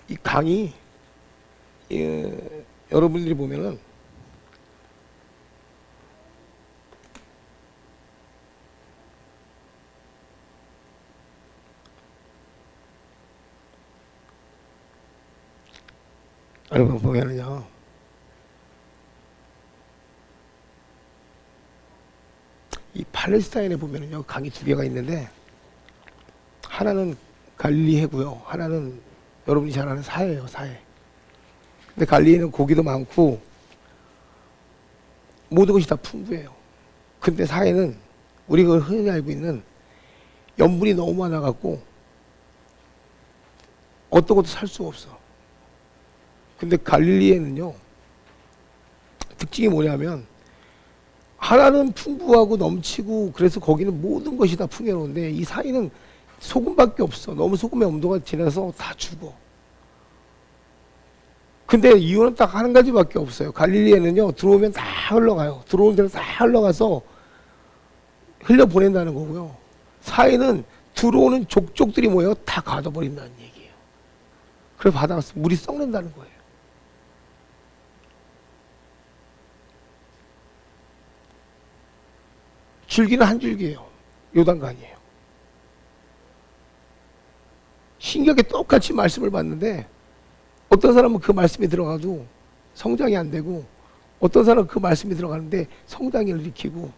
이 강이 여러분들이 보면은 여러분 보면은요, 이 팔레스타인에 보면은요 강이 두 개가 있는데 하나는 갈릴리 해고요, 하나는 여러분이 잘 아는 사해예요, 사해. 근데 갈릴리는 고기도 많고 모든 것이 다 풍부해요. 근데 사해는 우리가 흔히 알고 있는 염분이 너무 많아갖고 어떤 것도 살 수가 없어. 근데 갈릴리에는요 특징이 뭐냐면 하나는 풍부하고 넘치고 그래서 거기는 모든 것이 다 풍요로운데 이 사이는 소금밖에 없어. 너무 소금의 온도가 지나서 다 죽어. 근데 이유는 딱 한 가지밖에 없어요. 갈릴리에는요 들어오면 다 흘러가요. 들어오는 대로 다 흘러가서 흘려보낸다는 거고요. 사이는 들어오는 족족들이 뭐예요? 다 가둬버린다는 얘기예요. 그래서 바다가 물이 썩는다는 거예요. 줄기는 한 줄기예요. 요단강이에요. 신기하게 똑같이 말씀을 받는데 어떤 사람은 그 말씀이 들어가도 성장이 안 되고 어떤 사람은 그 말씀이 들어가는데 성장을 일으키고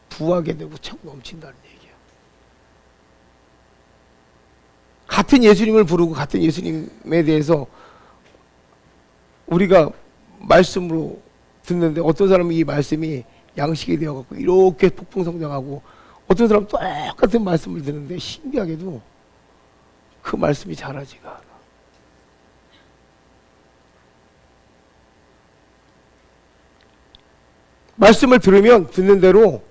부하게 되고 척 넘친다는 얘기예요. 같은 예수님을 부르고 같은 예수님에 대해서 우리가 말씀으로 듣는데 어떤 사람은 이 말씀이 양식이 되어갖고 이렇게 폭풍성장하고 어떤 사람은 똑같은 말씀을 듣는데 신기하게도 그 말씀이 자라지가 않아. 말씀을 들으면 듣는 대로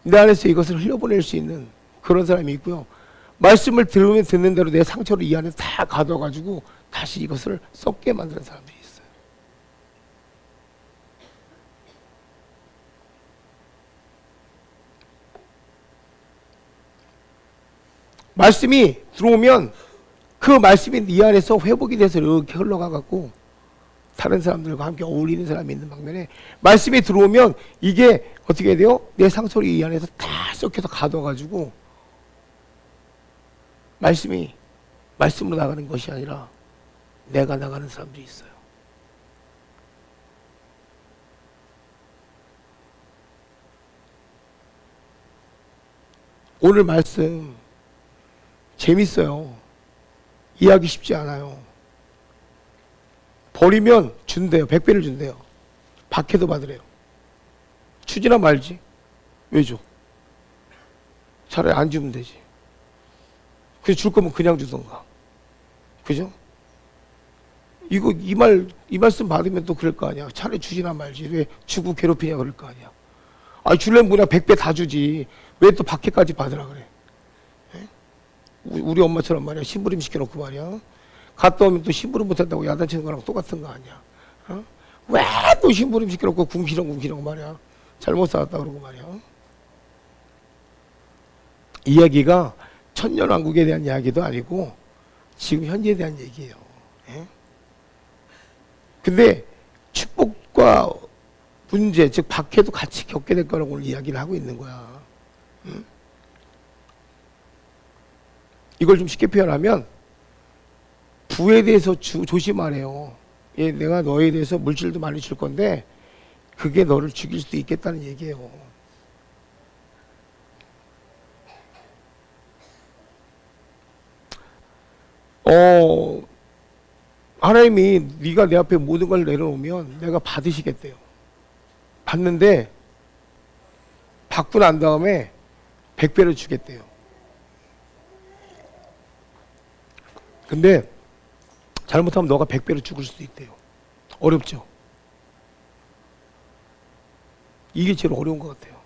내 안에서 이것을 흘려보낼 수 있는 그런 사람이 있고요. 말씀을 들으면 듣는 대로 내 상처를 이 안에 다 가둬가지고 다시 이것을 썩게 만드는 사람들이 있어요. 말씀이 들어오면 그 말씀이 네 안에서 회복이 돼서 이렇게 흘러가갖고 다른 사람들과 함께 어울리는 사람이 있는 방면에 말씀이 들어오면 이게 어떻게 돼요? 내 상처를 이 안에서 다 썩혀서 가둬가지고 말씀이 말씀으로 나가는 것이 아니라 내가 나가는 사람들이 있어요. 오늘 말씀 재밌어요. 이해하기 쉽지 않아요. 버리면 준대요. 100배를 준대요. 박해도 받으래요. 주지나 말지. 왜 줘? 차라리 안 주면 되지. 그냥 줄 거면 그냥 주던가. 그죠? 이 말씀 받으면 또 그럴 거 아니야. 차라리 주지나 말지. 왜 주고 괴롭히냐 그럴 거 아니야. 아, 줄려면 그냥 100배 다 주지. 왜 또 박해까지 받으라 그래? 에? 우리 엄마처럼 말이야. 심부름 시켜놓고 말이야. 갔다 오면 또 심부름 못한다고 야단치는 거랑 똑같은 거 아니야. 어? 왜 또 심부름 시켜놓고 궁시렁 말이야. 잘못 살았다 그러고 말이야. 이야기가 천년왕국에 대한 이야기도 아니고 지금 현재에 대한 얘기예요. 예? 근데 축복과 문제, 즉 박해도 같이 겪게 될 거라고 오늘 이야기를 하고 있는 거야. 응? 이걸 좀 쉽게 표현하면 부에 대해서 조심하래요. 예, 내가 너에 대해서 물질도 많이 줄 건데 그게 너를 죽일 수도 있겠다는 얘기예요. 하나님이 네가 내 앞에 모든 걸 내려놓으면 내가 받으시겠대요. 받는데 받고 난 다음에 100배를 주겠대요. 근데 잘못하면 너가 100배로 죽을 수도 있대요. 어렵죠? 이게 제일 어려운 것 같아요.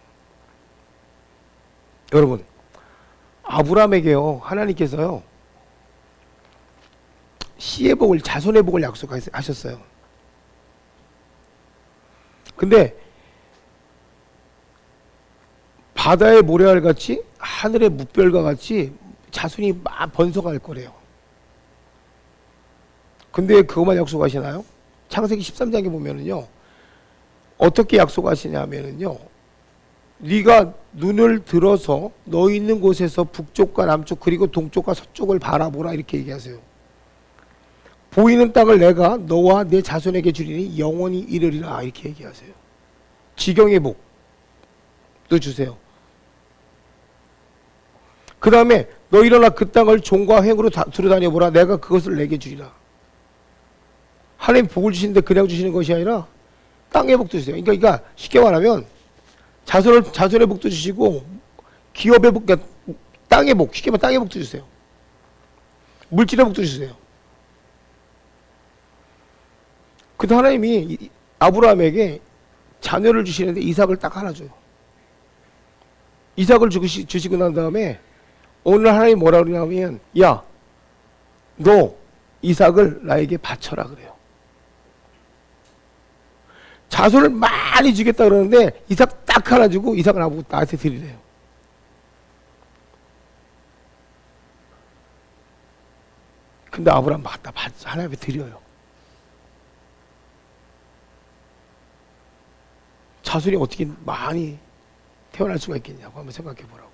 여러분, 아브라함에게요, 하나님께서요, 씨의 복을, 자손의 복을 약속하셨어요. 근데 바다의 모래알 같이 하늘의 뭇별과 같이 자손이 막 번성할 거래요. 근데 왜 그것만 약속하시나요? 창세기 13장에 보면은요, 어떻게 약속하시냐면은요, 네가 눈을 들어서 너 있는 곳에서 북쪽과 남쪽 그리고 동쪽과 서쪽을 바라보라 이렇게 얘기하세요. 보이는 땅을 내가 너와 내 자손에게 주리니 영원히 이르리라 이렇게 얘기하세요. 지경의 복도 주세요. 그 다음에 너 일어나 그 땅을 종과 횡으로 두루다녀보라. 내가 그것을 내게 주리라. 하나님 복을 주시는데 그냥 주시는 것이 아니라 땅의 복도 주세요. 그러니까 쉽게 말하면 자손의 복도 주시고 기업의 복, 그러니까 땅의 복, 쉽게 말하면 땅의 복도 주세요. 물질의 복도 주세요. 근데 하나님이 아브라함에게 자녀를 주시는데 이삭을 딱 하나 줘요. 이삭을 주시고 난 다음에 오늘 하나님이 뭐라 그러냐면, 야, 너 이삭을 나에게 바쳐라 그래요. 자손을 많이 주겠다 그러는데 이삭 딱 하나 주고 이삭을 나한테 드리래요. 근데 아브라함 하나님께 드려요. 자손이 어떻게 많이 태어날 수가 있겠냐고 한번 생각해 보라고.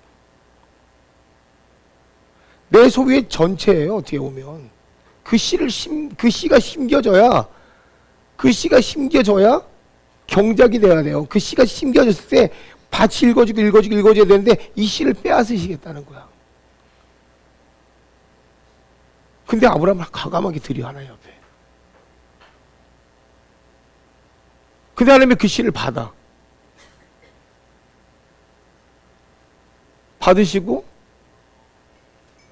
내 소유의 전체예요. 어떻게 보면 그 씨가 심겨져야 경작이 돼야 돼요. 그 씨가 심겨졌을 때 밭이 읽어지고 되는데 이 씨를 빼앗으시겠다는 거야. 근데 아브라함은 과감하게 드려 하나님 앞에. 근데 하나님이 그 씨를 받으시고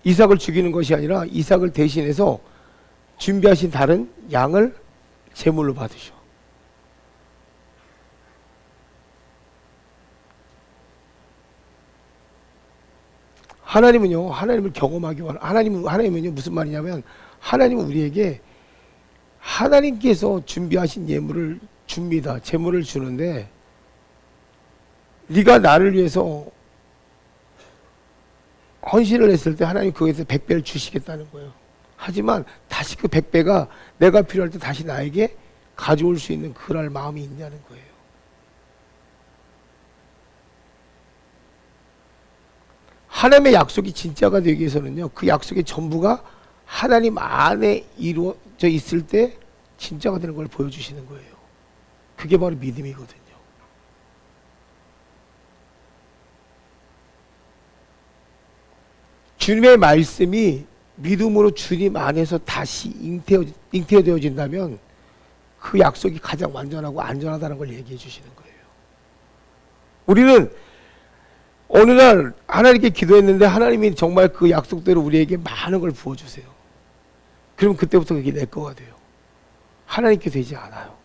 이삭을 죽이는 것이 아니라 이삭을 대신해서 준비하신 다른 양을 제물로 받으셔. 하나님은요, 하나님을 경험하기 원해. 하나님은요, 무슨 말이냐면, 하나님은 우리에게 하나님께서 준비하신 예물을 줍니다. 제물을 주는데, 네가 나를 위해서 헌신을 했을 때 하나님 그거에서 100배를 주시겠다는 거예요. 하지만 다시 그 100배가 내가 필요할 때 다시 나에게 가져올 수 있는 그럴 마음이 있냐는 거예요. 하나님의 약속이 진짜가 되기 위해서는요, 그 약속의 전부가 하나님 안에 이루어져 있을 때 진짜가 되는 걸 보여주시는 거예요. 그게 바로 믿음이거든요. 주님의 말씀이 믿음으로 주님 안에서 다시 잉태되어진다면 그 약속이 가장 완전하고 안전하다는 걸 얘기해 주시는 거예요. 우리는 어느 날 하나님께 기도했는데 하나님이 정말 그 약속대로 우리에게 많은 걸 부어주세요. 그럼 그때부터 그게 내 거가 돼요. 하나님께 되지 않아요.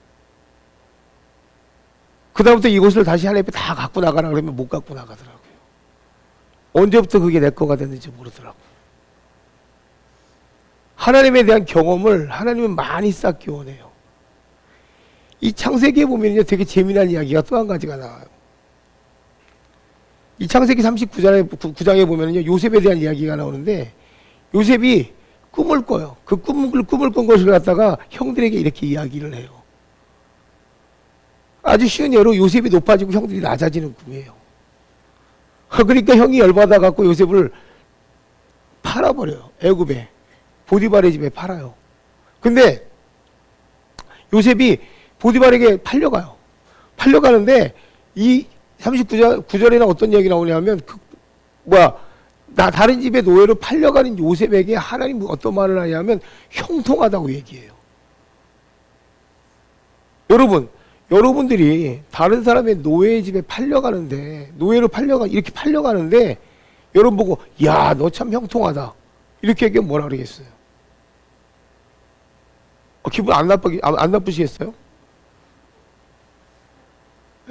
그 다음부터 이것을 다시 하나님 앞에 다 갖고 나가라 그러면 못 갖고 나가더라고요. 언제부터 그게 내 거가 됐는지 모르더라고요. 하나님에 대한 경험을 하나님은 많이 쌓기 원해요. 이 창세기에 보면 되게 재미난 이야기가 또 한 가지가 나와요. 이 창세기 39장에 보면 요셉에 대한 이야기가 나오는데, 요셉이 꿈을 꿔요. 그 꿈을 꾼 것을 갖다가 형들에게 이렇게 이야기를 해요. 아주 쉬운 예로 요셉이 높아지고 형들이 낮아지는 꿈이에요. 그러니까 형이 열받아 갖고 요셉을 팔아버려요. 애굽에 보디발의 집에 팔아요. 근데 요셉이 보디발에게 팔려가요. 팔려가는데 이 39절에는 어떤 얘기 나오냐면 다른 집에 노예로 팔려가는 요셉에게 하나님 어떤 말을 하냐면 형통하다고 얘기해요. 여러분들이 다른 사람의 노예 집에 노예로 이렇게 팔려가는데 여러분 보고 야, 너 참 형통하다 이렇게 얘기하면 뭐라 그러겠어요? 기분 안 나쁘시겠어요?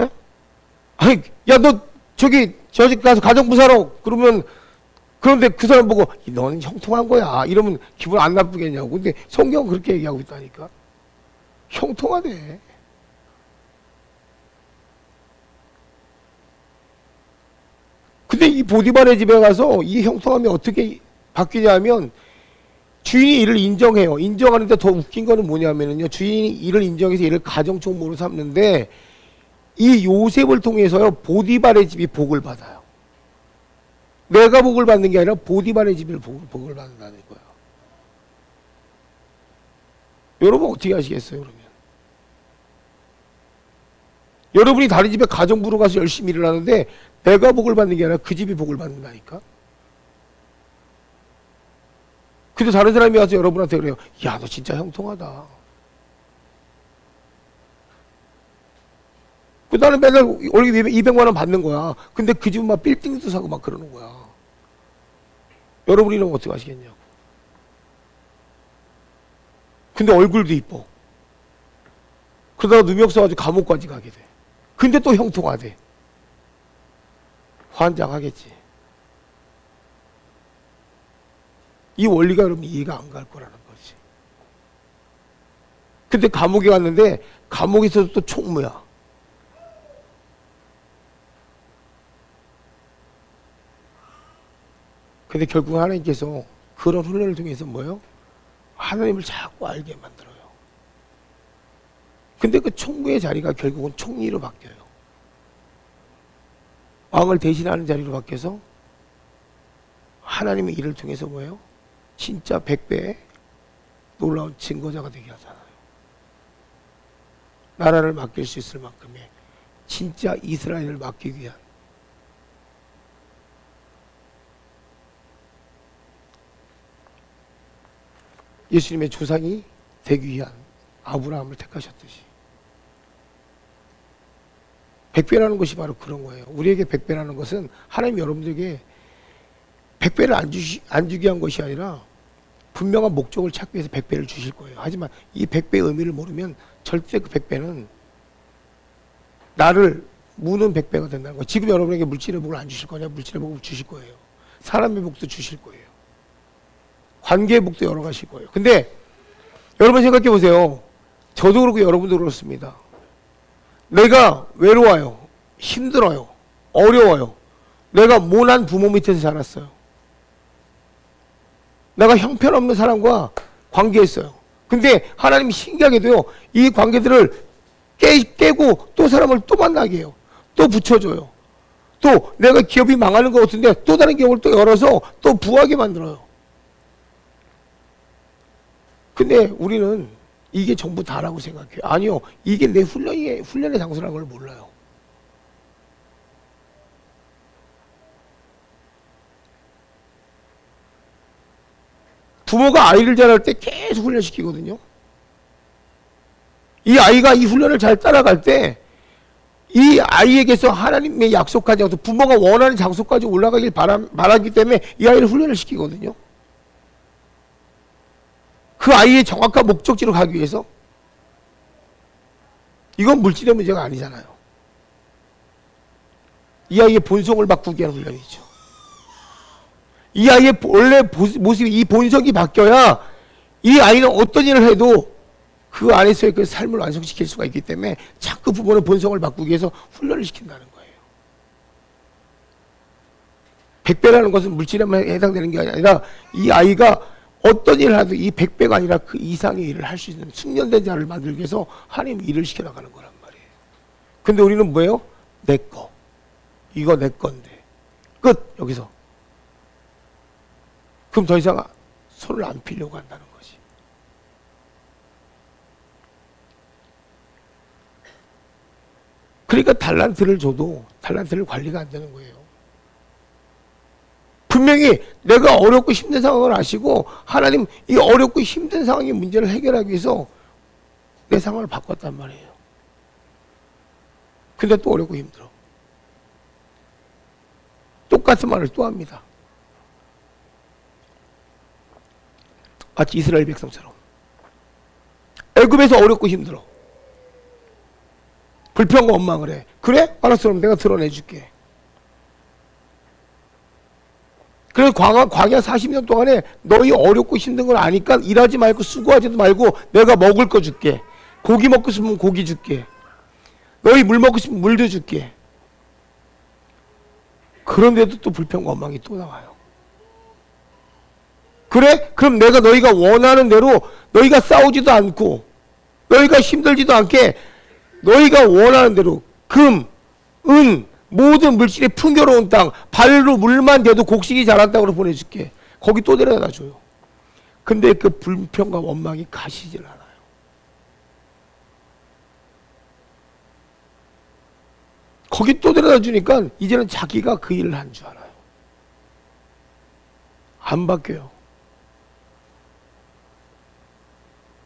예? 아니, 야, 너 저기 집 가서 가정부 살아. 그런데 그 사람 보고 너는 형통한 거야 이러면 기분 안 나쁘겠냐고. 근데 성경은 그렇게 얘기하고 있다니까. 형통하대. 근데 이 보디발의 집에 가서 이 형통함이 어떻게 바뀌냐면 주인이 이를 인정해요. 인정하는데 더 웃긴 거는 뭐냐면요. 주인이 이를 인정해서 이를 가정총무로 삼는데 이 요셉을 통해서요. 보디발의 집이 복을 받아요. 내가 복을 받는 게 아니라 보디발의 집이 복을 받는다는 거예요. 여러분 어떻게 하시겠어요, 그러면? 여러분이 다른 집에 가정부로 가서 열심히 일을 하는데 내가 복을 받는 게 아니라 그 집이 복을 받는다니까? 근데 다른 사람이 와서 여러분한테 그래요. 야, 너 진짜 형통하다. 나는 맨날 월급 200만 원 받는 거야. 근데 그 집은 막 빌딩도 사고 막 그러는 거야. 여러분 이러면 어떻게 하시겠냐고. 근데 얼굴도 이뻐. 그러다가 누명 써가지고 감옥까지 가게 돼. 근데 또 형통하대. 환장하겠지. 이 원리가 여러분 이해가 안 갈 거라는 거지. 근데 감옥에 갔는데 감옥에서도 또 총무야. 근데 결국 하나님께서 그런 훈련을 통해서 뭐예요? 하나님을 자꾸 알게 만들어요. 근데 그 총무의 자리가 결국은 총리로 바뀌어요. 왕을 대신하는 자리로 바뀌어서 하나님의 일을 통해서 뭐예요? 진짜 100배의 놀라운 증거자가 되게 하잖아요. 나라를 맡길 수 있을 만큼의 진짜 이스라엘을 맡기기 위한 예수님의 조상이 되기 위한 아브라함을 택하셨듯이 100배라는 것이 바로 그런 거예요. 우리에게 100배라는 것은 하나님 여러분들에게 100배를 안 주기 위한 것이 아니라 분명한 목적을 찾기 위해서 100배를 주실 거예요. 하지만 이 100배의 의미를 모르면 절대 그 100배는 나를 무는 100배가 된다는 거예요. 지금 여러분에게 물질의 복을 안 주실 거냐? 물질의 복을 주실 거예요. 사람의 복도 주실 거예요. 관계의 복도 여러 가지일 거예요. 근데 여러분 생각해 보세요. 저도 그렇고 여러분도 그렇습니다. 내가 외로워요. 힘들어요. 어려워요. 내가 모난 부모 밑에서 자랐어요. 내가 형편없는 사람과 관계했어요. 근데 하나님이 신기하게도요. 이 관계들을 깨고 또 사람을 또 만나게 해요. 또 붙여줘요. 또 내가 기업이 망하는 것 같은데 또 다른 기업을 또 열어서 또 부하게 만들어요. 근데 우리는 이게 전부 다라고 생각해요. 아니요. 이게 내 훈련의 장소라는 걸 몰라요. 부모가 아이를 자랄 때 계속 훈련시키거든요. 이 아이가 이 훈련을 잘 따라갈 때 이 아이에게서 하나님의 약속한 장소, 부모가 원하는 장소까지 올라가길 바라기 때문에 이 아이를 훈련을 시키거든요. 그 아이의 정확한 목적지로 가기 위해서. 이건 물질의 문제가 아니잖아요. 이 아이의 본성을 바꾸기 위한 훈련이죠. 이 아이의 원래 모습이, 이 본성이 바뀌어야 이 아이는 어떤 일을 해도 그 안에서의 그 삶을 완성시킬 수가 있기 때문에 자꾸 부모는 본성을 바꾸기 위해서 훈련을 시킨다는 거예요. 100배라는 것은 물질에만 해당되는 게 아니라 이 아이가 어떤 일을 하도 이 100배가 아니라 그 이상의 일을 할 수 있는 숙련된 자를 만들기 위해서 하나님 일을 시켜나가는 거란 말이에요. 근데 우리는 뭐예요? 내 거. 이거 내 건데. 끝! 여기서. 그럼 더 이상 손을 안 피려고 한다는 거지. 그러니까 달란트를 줘도 달란트를 관리가 안 되는 거예요. 분명히 내가 어렵고 힘든 상황을 아시고 하나님 이 어렵고 힘든 상황의 문제를 해결하기 위해서 내 상황을 바꿨단 말이에요. 근데 또 어렵고 힘들어. 똑같은 말을 또 합니다. 마치 이스라엘 백성처럼. 애굽에서 어렵고 힘들어. 불평과 원망을 해. 그래? 알았어. 그럼 내가 드러내줄게. 그래서 광야 40년 동안에 너희 어렵고 힘든 걸 아니까 일하지 말고 수고하지도 말고 내가 먹을 거 줄게. 고기 먹고 싶으면 고기 줄게. 너희 물 먹고 싶으면 물도 줄게. 그런데도 또 불평과 원망이 또 나와요. 그래? 그럼 내가 너희가 원하는 대로 너희가 싸우지도 않고 너희가 힘들지도 않게 너희가 원하는 대로 금, 은, 모든 물질의 풍요로운 땅, 발로 물만 대도 곡식이 자란 땅으로 보내줄게. 거기 또 데려다 줘요. 근데 그 불평과 원망이 가시질 않아요. 거기 또 데려다 주니까 이제는 자기가 그 일을 한 줄 알아요. 안 바뀌어요.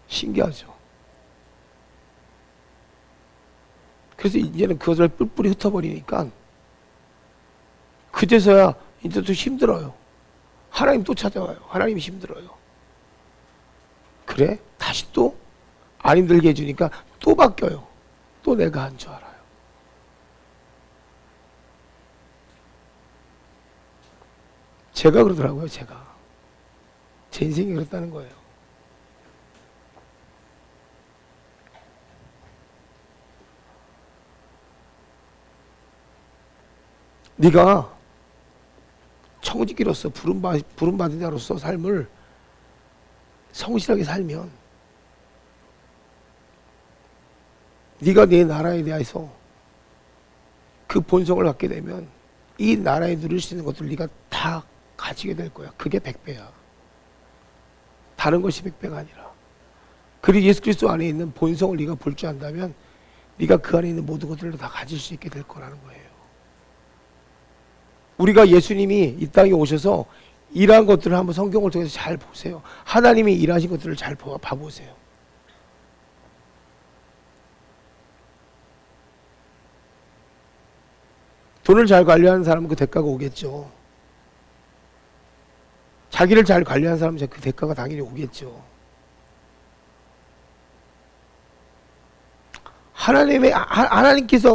신기하죠. 그래서 이제는 그것을 뿔뿔이 흩어버리니까 그제서야 이제 또 힘들어요. 하나님 또 찾아와요. 하나님이 힘들어요. 그래? 다시 또 안 힘들게 해주니까 또 바뀌어요. 또 내가 한 줄 알아요. 제가 그러더라고요. 제가. 제 인생이 그렇다는 거예요. 네가 청지기로서 부름받은 자로서 삶을 성실하게 살면 네가 내 나라에 대해서 그 본성을 갖게 되면 이 나라에 누릴 수 있는 것들을 네가 다 가지게 될 거야. 그게 100배야. 다른 것이 100배가 아니라. 그리고 예수 그리스도 안에 있는 본성을 네가 볼 줄 안다면 네가 그 안에 있는 모든 것들을 다 가질 수 있게 될 거라는 거예요. 우리가 예수님이 이 땅에 오셔서 일한 것들을 한번 성경을 통해서 잘 보세요. 하나님이 일하신 것들을 잘 봐보세요. 돈을 잘 관리하는 사람은 그 대가가 오겠죠. 자기를 잘 관리하는 사람은 그 대가가 당연히 오겠죠.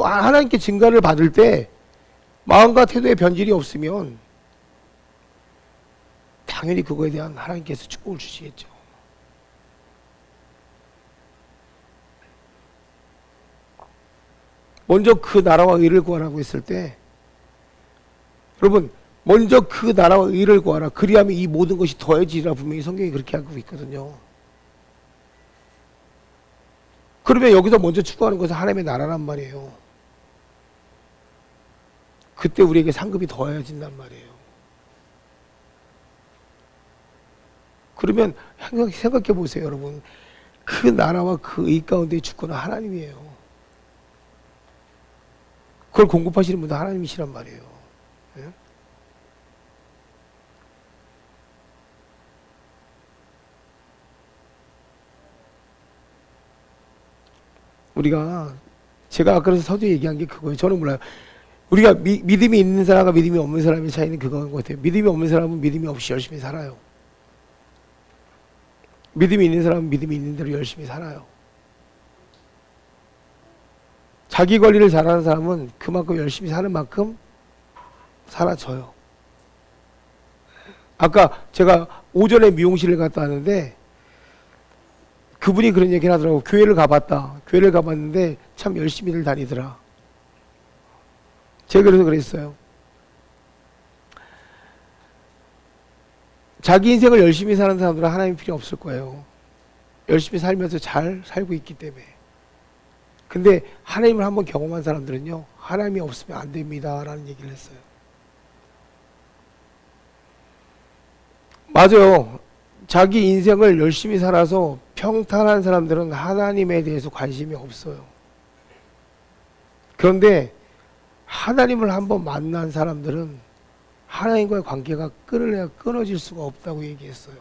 하나님께 증가를 받을 때 마음과 태도에 변질이 없으면 당연히 그거에 대한 하나님께서 축복을 주시겠죠. 먼저 그 나라와 의를 구하라고 했을 때 여러분 먼저 그 나라와 의를 구하라. 그리하면 이 모든 것이 더해지리라. 분명히 성경이 그렇게 하고 있거든요. 그러면 여기서 먼저 추구하는 것은 하나님의 나라란 말이에요. 그때 우리에게 상급이 더해진단 말이에요. 그러면 생각해 보세요, 여러분. 그 나라와 그 의 가운데의 주권은 하나님이에요. 그걸 공급하시는 분도 하나님이시란 말이에요. 예? 제가 아까 서두에 얘기한 게 그거예요. 저는 몰라요. 우리가 믿음이 있는 사람과 믿음이 없는 사람의 차이는 그거인 것 같아요. 믿음이 없는 사람은 믿음이 없이 열심히 살아요. 믿음이 있는 사람은 믿음이 있는 대로 열심히 살아요. 자기 관리를 잘하는 사람은 그만큼 열심히 사는 만큼 사라져요. 아까 제가 오전에 미용실을 갔다 왔는데 그분이 그런 얘기를 하더라고. 교회를 가봤다. 교회를 가봤는데 참 열심히들 다니더라. 제가 그래서 그랬어요. 자기 인생을 열심히 사는 사람들은 하나님 필요 없을 거예요. 열심히 살면서 잘 살고 있기 때문에. 근데 하나님을 한번 경험한 사람들은요, 하나님이 없으면 안 됩니다 라는 얘기를 했어요. 맞아요. 자기 인생을 열심히 살아서 평탄한 사람들은 하나님에 대해서 관심이 없어요. 그런데 하나님을 한번 만난 사람들은 하나님과의 관계가 끊을래야 끊어질 수가 없다고 얘기했어요.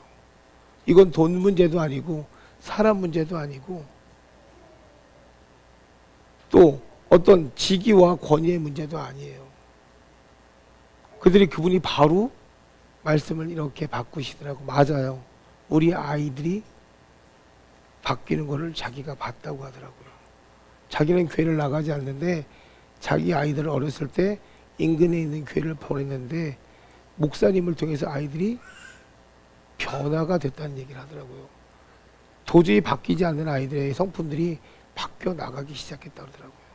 이건 돈 문제도 아니고 사람 문제도 아니고 또 어떤 직위와 권위의 문제도 아니에요. 그분이 바로 말씀을 이렇게 바꾸시더라고. 맞아요. 우리 아이들이 바뀌는 거를 자기가 봤다고 하더라고요. 자기는 교회를 나가지 않는데 자기 아이들을 어렸을 때 인근에 있는 교회를 보냈는데 목사님을 통해서 아이들이 변화가 됐다는 얘기를 하더라고요. 도저히 바뀌지 않는 아이들의 성품들이 바뀌어 나가기 시작했다고 하더라고요.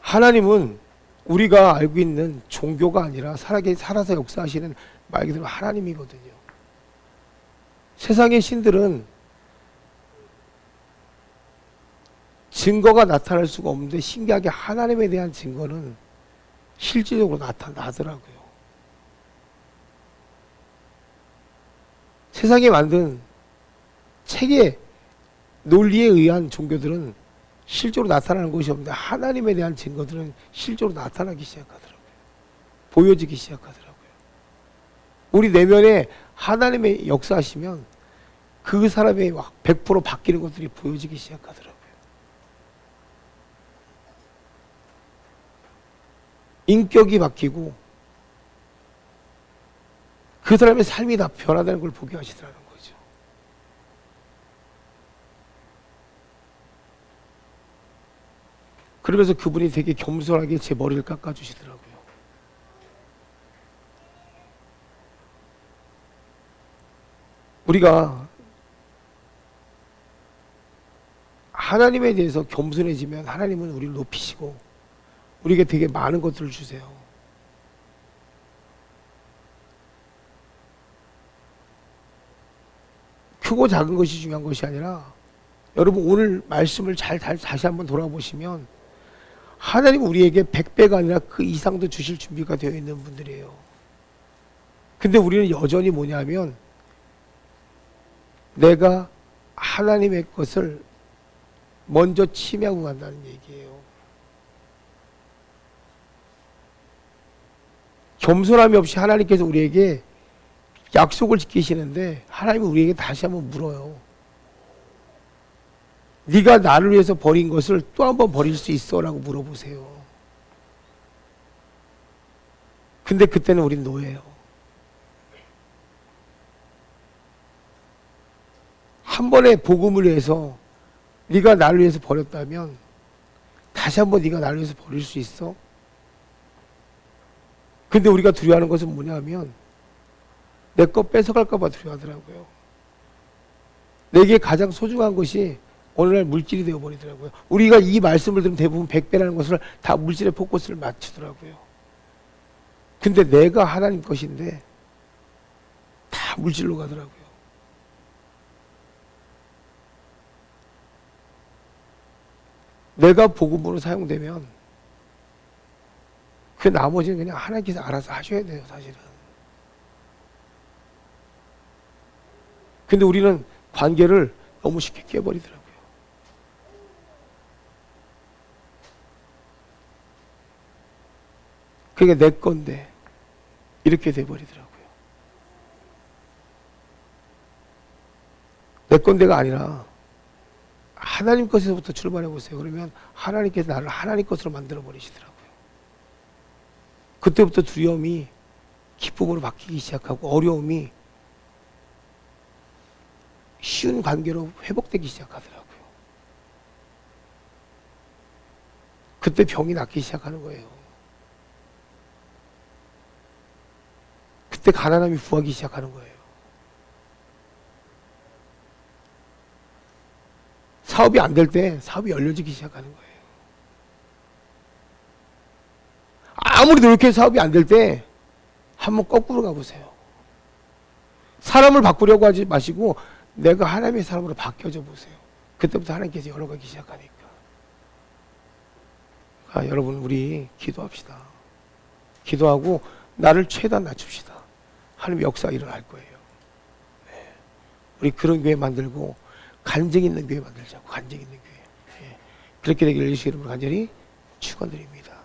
하나님은 우리가 알고 있는 종교가 아니라 살아서 역사하시는 말 그대로 하나님이거든요. 세상의 신들은 증거가 나타날 수가 없는데 신기하게 하나님에 대한 증거는 실질적으로 나타나더라고요. 세상에 만든 책의 논리에 의한 종교들은 실제로 나타나는 것이 없는데 하나님에 대한 증거들은 실제로 나타나기 시작하더라고요. 보여지기 시작하더라고요. 우리 내면에 하나님의 역사하시면 그 사람의 100% 바뀌는 것들이 보여지기 시작하더라고요. 인격이 바뀌고 그 사람의 삶이 다 변화되는 걸 보게 하시더라는 거죠. 그러면서 그분이 되게 겸손하게 제 머리를 깎아주시더라고요. 우리가 하나님에 대해서 겸손해지면 하나님은 우리를 높이시고 우리에게 되게 많은 것들을 주세요. 크고 작은 것이 중요한 것이 아니라 여러분 오늘 말씀을 다시 한번 돌아보시면 하나님은 우리에게 100배가 아니라 그 이상도 주실 준비가 되어 있는 분들이에요. 근데 우리는 여전히 뭐냐면 내가 하나님의 것을 먼저 침해하고 간다는 얘기예요. 겸손함이 없이 하나님께서 우리에게 약속을 지키시는데 하나님은 우리에게 다시 한번 물어요. 네가 나를 위해서 버린 것을 또 한번 버릴 수 있어? 라고 물어보세요. 근데 그때는 우린 노예예요. 한 번에 복음을 위해서 네가 나를 위해서 버렸다면 다시 한번 네가 나를 위해서 버릴 수 있어? 근데 우리가 두려워하는 것은 뭐냐면 내 거 뺏어갈까 봐 두려워하더라고요. 내게 가장 소중한 것이 오늘날 물질이 되어버리더라고요. 우리가 이 말씀을 들으면 대부분 100배라는 것을 다 물질에 포커스를 맞추더라고요. 근데 내가 하나님 것인데 다 물질로 가더라고요. 내가 복음으로 사용되면 그 나머지는 그냥 하나님께서 알아서 하셔야 돼요, 사실은. 근데 우리는 관계를 너무 쉽게 깨버리더라고요. 그게 내 건데 이렇게 돼버리더라고요. 내 건데가 아니라 하나님 것에서부터 출발해 보세요. 그러면 하나님께서 나를 하나님 것으로 만들어 버리시더라고요. 그때부터 두려움이 기쁨으로 바뀌기 시작하고 어려움이 쉬운 관계로 회복되기 시작하더라고요. 그때 병이 낫기 시작하는 거예요. 그때 가난함이 부하기 시작하는 거예요. 사업이 안 될 때 사업이 열려지기 시작하는 거예요. 아무리 노력해서 사업이 안 될 때 한번 거꾸로 가보세요. 사람을 바꾸려고 하지 마시고 내가 하나님의 사람으로 바뀌어져 보세요. 그때부터 하나님께서 열어가기 시작하니까. 여러분 우리 기도합시다. 기도하고 나를 최대한 낮춥시다. 하나님의 역사가 일어날 거예요. 네. 우리 그런 교회 만들고 간증 있는 교회 만들자고. 간증 있는 교회. 네. 그렇게 되기를 예수 이름으로 간절히 축원드립니다.